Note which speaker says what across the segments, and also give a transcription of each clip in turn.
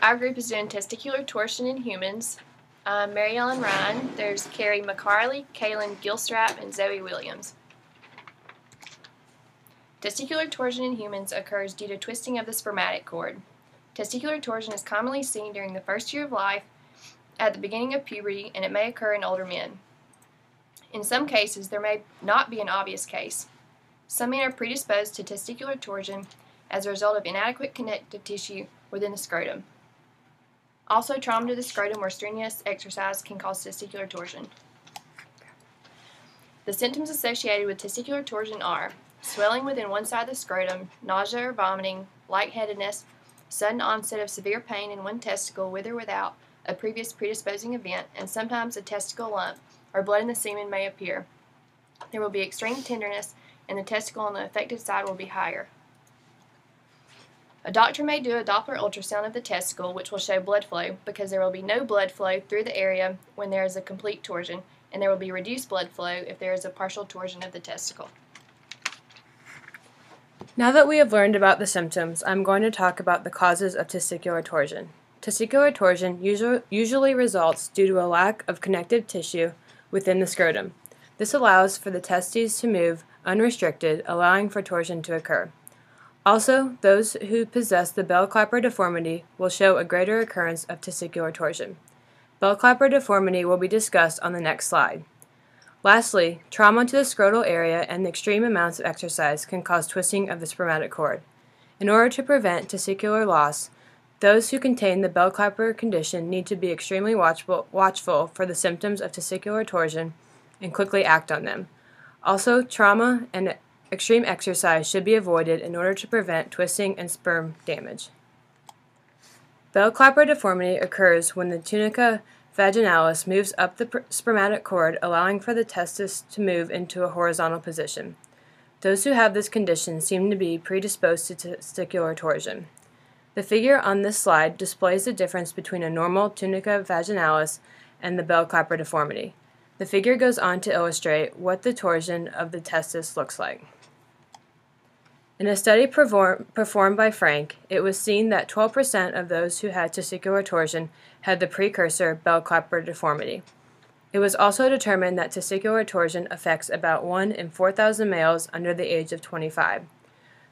Speaker 1: Our group is doing testicular torsion in humans. I'm Mary Ellen Ryan. There's Carrie McCarley, Kaylin Gilstrap, and Zoe Williams. Testicular torsion in humans occurs due to twisting of the spermatic cord. Testicular torsion is commonly seen during the first year of life, at the beginning of puberty, and it may occur in older men. In some cases, there may not be an obvious case. Some men are predisposed to testicular torsion as a result of inadequate connective tissue within the scrotum. Also, trauma to the scrotum or strenuous exercise can cause testicular torsion. The symptoms associated with testicular torsion are swelling within one side of the scrotum, nausea or vomiting, lightheadedness, sudden onset of severe pain in one testicle with or without a previous predisposing event, and sometimes a testicle lump or blood in the semen may appear. There will be extreme tenderness, and the testicle on the affected side will be higher. A doctor may do a Doppler ultrasound of the testicle, which will show blood flow, because there will be no blood flow through the area when there is a complete torsion, and there will be reduced blood flow if there is a partial torsion of the testicle.
Speaker 2: Now that we have learned about the symptoms, I'm going to talk about the causes of testicular torsion. Testicular torsion usually results due to a lack of connective tissue within the scrotum. This allows for the testes to move unrestricted, allowing for torsion to occur. Also, those who possess the bell clapper deformity will show a greater occurrence of testicular torsion. Bell clapper deformity will be discussed on the next slide. Lastly, trauma to the scrotal area and extreme amounts of exercise can cause twisting of the spermatic cord. In order to prevent testicular loss, those who contain the bell clapper condition need to be extremely watchful for the symptoms of testicular torsion and quickly act on them. Also, trauma and extreme exercise should be avoided in order to prevent twisting and sperm damage. Bell clapper deformity occurs when the tunica vaginalis moves up the spermatic cord, allowing for the testis to move into a horizontal position. Those who have this condition seem to be predisposed to testicular torsion. The figure on this slide displays the difference between a normal tunica vaginalis and the bell clapper deformity. The figure goes on to illustrate what the torsion of the testis looks like. In a study performed by Frank, it was seen that 12% of those who had testicular torsion had the precursor bell clapper deformity. It was also determined that testicular torsion affects about 1 in 4,000 males under the age of 25.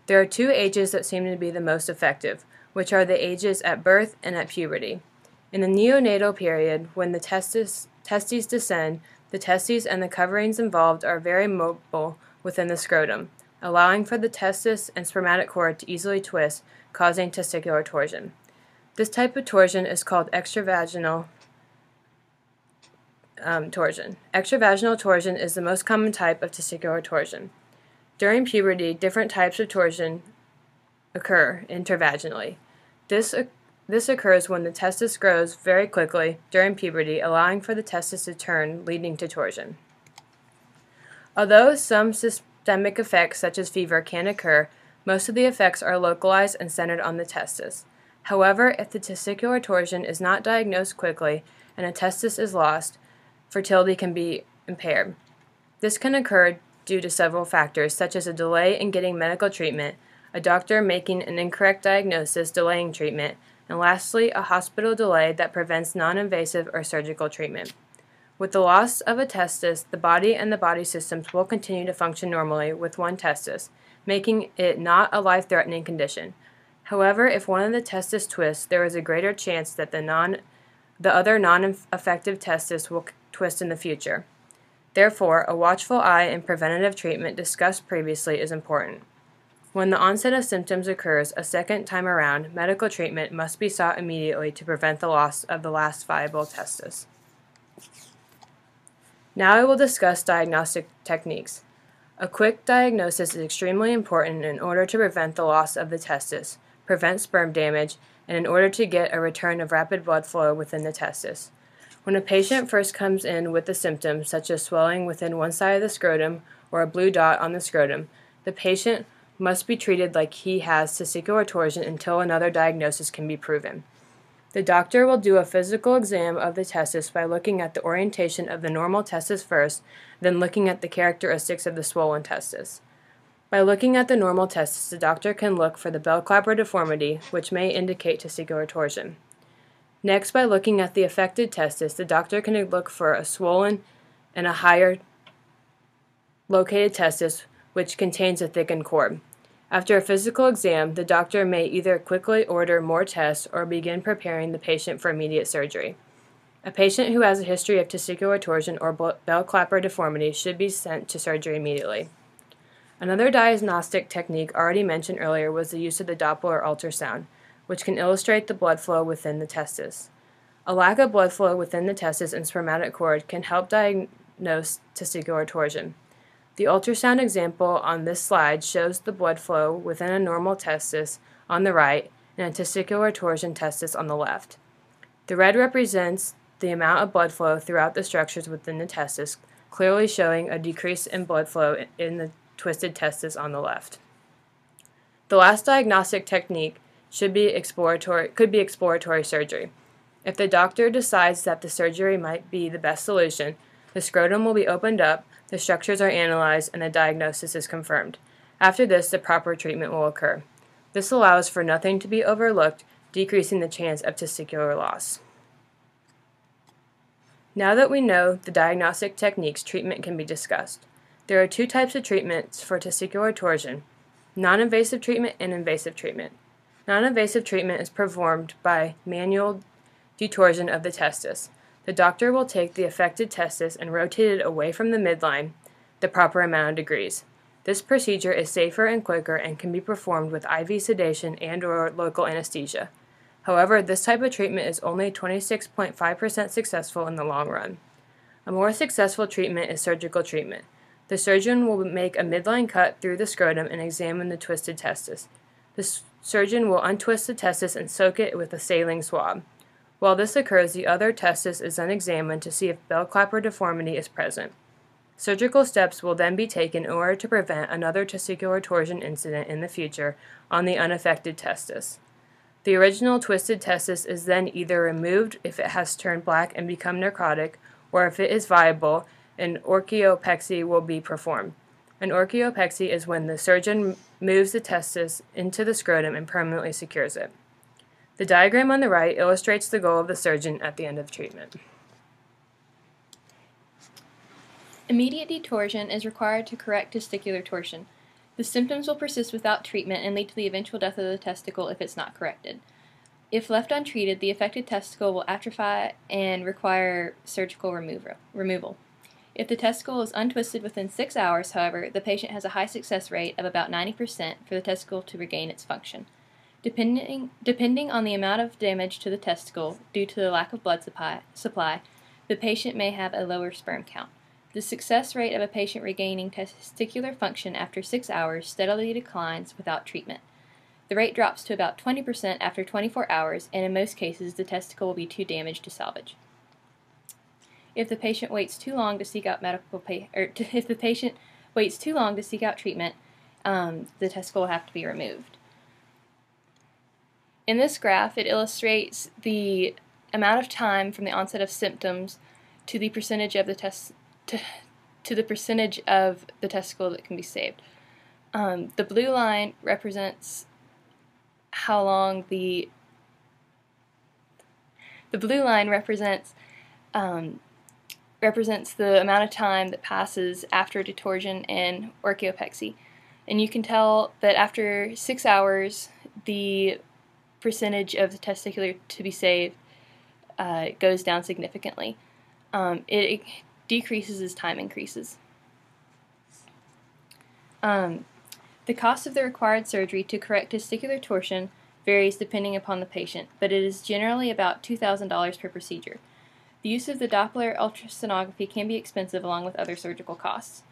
Speaker 2: There are two ages that seem to be the most effective, which are the ages at birth and at puberty. In the neonatal period, when the testes descend, the testes and the coverings involved are very mobile within the scrotum, allowing for the testis and spermatic cord to easily twist, causing testicular torsion. This type of torsion is called extravaginal torsion. Extravaginal torsion is the most common type of testicular torsion. During puberty, different types of torsion occur intravaginally. This occurs when the testis grows very quickly during puberty, allowing for the testis to turn, leading to torsion. Although some systemic effects such as fever can occur, most of the effects are localized and centered on the testis. However, if the testicular torsion is not diagnosed quickly and a testis is lost, fertility can be impaired. This can occur due to several factors, such as a delay in getting medical treatment, a doctor making an incorrect diagnosis delaying treatment, and lastly, a hospital delay that prevents non-invasive or surgical treatment. With the loss of a testis, the body and the body systems will continue to function normally with one testis, making it not a life-threatening condition. However, if one of the testes twists, there is a greater chance that the other non-effective testis will twist in the future. Therefore, a watchful eye and preventative treatment discussed previously is important. When the onset of symptoms occurs a second time around, medical treatment must be sought immediately to prevent the loss of the last viable testis. Now I will discuss diagnostic techniques. A quick diagnosis is extremely important in order to prevent the loss of the testis, prevent sperm damage, and in order to get a return of rapid blood flow within the testis. When a patient first comes in with the symptoms such as swelling within one side of the scrotum or a blue dot on the scrotum, the patient must be treated like he has testicular torsion until another diagnosis can be proven. The doctor will do a physical exam of the testis by looking at the orientation of the normal testis first, then looking at the characteristics of the swollen testis. By looking at the normal testis, the doctor can look for the bell clapper deformity, which may indicate testicular torsion. Next, by looking at the affected testis, the doctor can look for a swollen and a higher located testis which contains a thickened cord. After a physical exam, the doctor may either quickly order more tests or begin preparing the patient for immediate surgery. A patient who has a history of testicular torsion or bell clapper deformity should be sent to surgery immediately. Another diagnostic technique already mentioned earlier was the use of the Doppler ultrasound, which can illustrate the blood flow within the testis. A lack of blood flow within the testis and spermatic cord can help diagnose testicular torsion. The ultrasound example on this slide shows the blood flow within a normal testis on the right and a testicular torsion testis on the left. The red represents the amount of blood flow throughout the structures within the testis, clearly showing a decrease in blood flow in the twisted testis on the left. The last diagnostic technique could be exploratory surgery. If the doctor decides that the surgery might be the best solution, the scrotum will be opened up, the structures are analyzed, and a diagnosis is confirmed. After this, the proper treatment will occur. This allows for nothing to be overlooked, decreasing the chance of testicular loss. Now that we know the diagnostic techniques, treatment can be discussed. There are two types of treatments for testicular torsion: non-invasive treatment and invasive treatment. Non-invasive treatment is performed by manual detorsion of the testis. The doctor will take the affected testis and rotate it away from the midline the proper amount of degrees. This procedure is safer and quicker and can be performed with IV sedation and/or local anesthesia. However, this type of treatment is only 26.5% successful in the long run. A more successful treatment is surgical treatment. The surgeon will make a midline cut through the scrotum and examine the twisted testis. The surgeon will untwist the testis and soak it with a saline swab. While this occurs, the other testis is then examined to see if bell clapper deformity is present. Surgical steps will then be taken in order to prevent another testicular torsion incident in the future on the unaffected testis. The original twisted testis is then either removed if it has turned black and become necrotic, or if it is viable, an orchiopexy will be performed. An orchiopexy is when the surgeon moves the testis into the scrotum and permanently secures it. The diagram on the right illustrates the goal of the surgeon at the end of treatment.
Speaker 1: Immediate detorsion is required to correct testicular torsion. The symptoms will persist without treatment and lead to the eventual death of the testicle if it's not corrected. If left untreated, the affected testicle will atrophy and require surgical removal. If the testicle is untwisted within 6 hours, however, the patient has a high success rate of about 90% for the testicle to regain its function. Depending on the amount of damage to the testicle due to the lack of blood supply, the patient may have a lower sperm count. The success rate of a patient regaining testicular function after 6 hours steadily declines without treatment. The rate drops to about 20% after 24 hours, and in most cases, the testicle will be too damaged to salvage. If the patient waits too long to seek out if the patient waits too long to seek out treatment, the testicle will have to be removed. In this graph, it illustrates the amount of time from the onset of symptoms to the percentage of the testicle that can be saved. The blue line represents how long the blue line represents the amount of time that passes after detorsion and orchiopexy, and you can tell that after 6 hours, the percentage of the testicular to be saved goes down significantly. It decreases as time increases. The cost of the required surgery to correct testicular torsion varies depending upon the patient, but it is generally about $2,000 per procedure. The use of the Doppler ultrasonography can be expensive along with other surgical costs.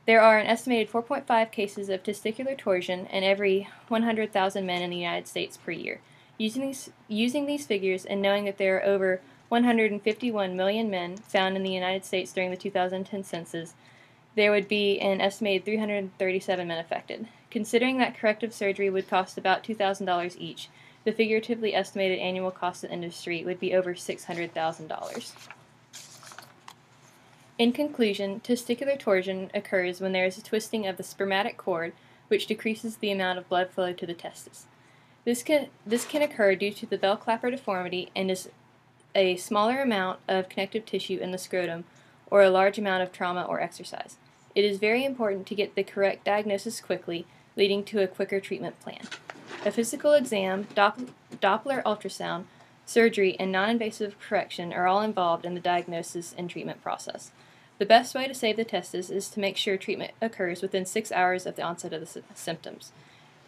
Speaker 1: There are an estimated 4.5 cases of testicular torsion in every 100,000 men in the United States per year. Using these figures and knowing that there are over 151 million men found in the United States during the 2010 census, there would be an estimated 337 men affected. Considering that corrective surgery would cost about $2,000 each, the figuratively estimated annual cost of the industry would be over $600,000. In conclusion, testicular torsion occurs when there is a twisting of the spermatic cord, which decreases the amount of blood flow to the testis. This can occur due to the bell clapper deformity and is
Speaker 3: a smaller amount of connective tissue in the scrotum or a large amount of trauma or exercise. It is very important to get the correct diagnosis quickly, leading to a quicker treatment plan. A physical exam, Doppler ultrasound, surgery, and non-invasive correction are all involved in the diagnosis and treatment process. The best way to save the testes is to make sure treatment occurs within 6 hours of the onset of the symptoms.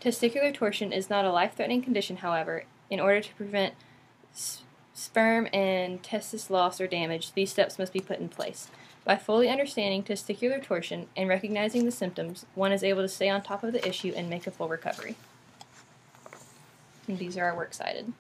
Speaker 3: Testicular torsion is not a life-threatening condition, however. In order to prevent sperm and testis loss or damage, these steps must be put in place. By fully understanding testicular torsion and recognizing the symptoms, one is able to stay on top of the issue and make a full recovery. And these are our works cited.